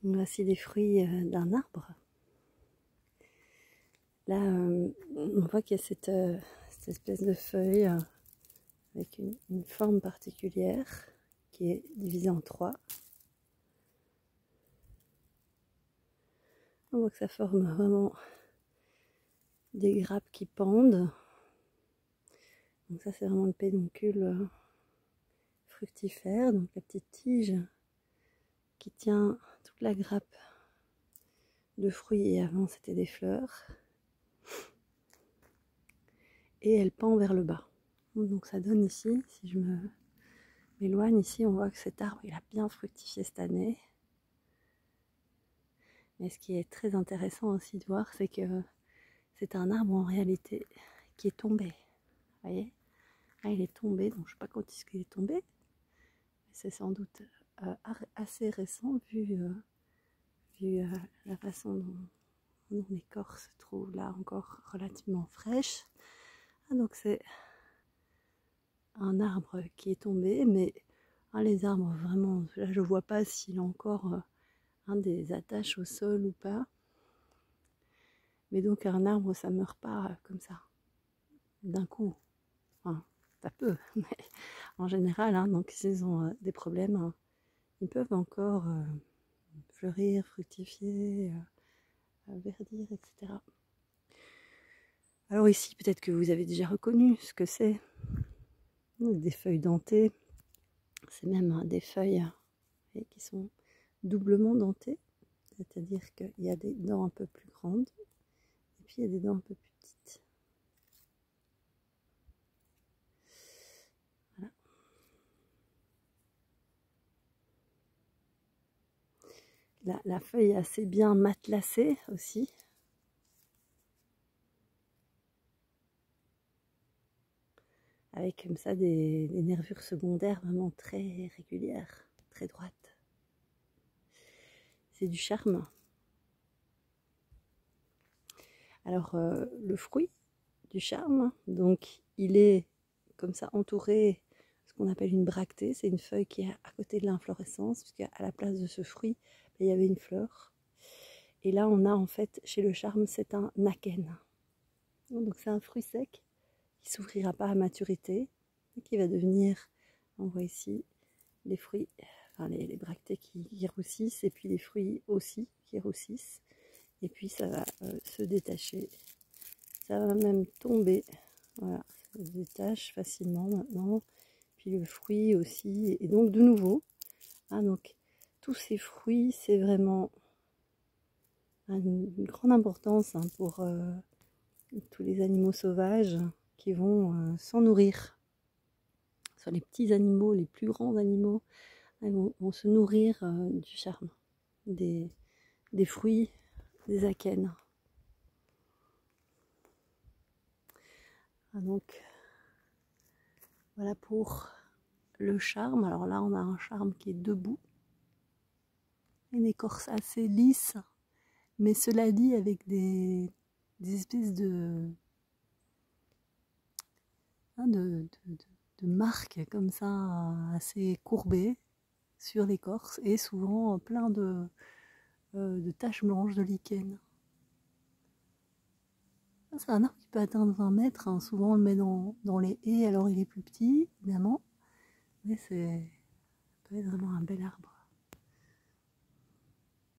Voici les fruits d'un arbre. Là, on voit qu'il y a cette espèce de feuille avec une forme particulière qui est divisée en 3. On voit que ça forme vraiment des grappes qui pendent. Donc ça, c'est vraiment le pédoncule fructifère, donc la petite tige qui tient toute la grappe de fruits, et avant c'était des fleurs, et elle pend vers le bas. Donc ça donne ici, si je m'éloigne ici, on voit que cet arbre il a bien fructifié cette année. Mais ce qui est très intéressant aussi de voir, c'est que c'est un arbre en réalité qui est tombé. Vous voyez, là il est tombé, donc je ne sais pas quand est-ce qu'il est tombé, mais c'est sans doute assez récent vu la façon dont l'écorce se trouve là encore relativement fraîche. Ah, donc c'est un arbre qui est tombé, mais les arbres vraiment, là je vois pas s'il a encore des attaches au sol ou pas. Mais donc un arbre ça meurt pas comme ça d'un coup. Enfin, ça peut, mais en général, donc s'ils ont des problèmes, ils peuvent encore fleurir, fructifier, verdir, etc. Alors ici, peut-être que vous avez déjà reconnu ce que c'est. Des feuilles dentées. C'est même des feuilles qui sont doublement dentées. C'est-à-dire qu'il y a des dents un peu plus grandes et puis il y a des dents un peu plus petites. Voilà. La feuille est assez bien matelassée aussi. Avec comme ça des nervures secondaires vraiment très régulières, très droites. C'est du charme. Alors le fruit du charme, donc il est comme ça entouré, ce qu'on appelle une bractée, c'est une feuille qui est à côté de l'inflorescence, puisqu'à la place de ce fruit, il y avait une fleur. Et là on a en fait, chez le charme, c'est un akène. Donc c'est un fruit sec qui s'ouvrira pas à maturité, et qui va devenir, on voit ici, les fruits, enfin les bractées qui roussissent, et puis les fruits aussi qui roussissent, et puis ça va se détacher, ça va même tomber, voilà, ça se détache facilement maintenant, puis le fruit aussi, et donc de nouveau, donc tous ces fruits, c'est vraiment une grande importance pour tous les animaux sauvages qui vont s'en nourrir. Soit les petits animaux, les plus grands animaux, vont se nourrir du charme, des fruits, des akènes. Donc voilà pour le charme. Alors là on a un charme qui est debout, une écorce assez lisse, mais cela dit avec des espèces de marques comme ça assez courbées sur l'écorce, et souvent plein de taches blanches de lichen. C'est un arbre qui peut atteindre 20 mètres, souvent on le met dans les haies, alors il est plus petit évidemment, mais ça peut être vraiment un bel arbre.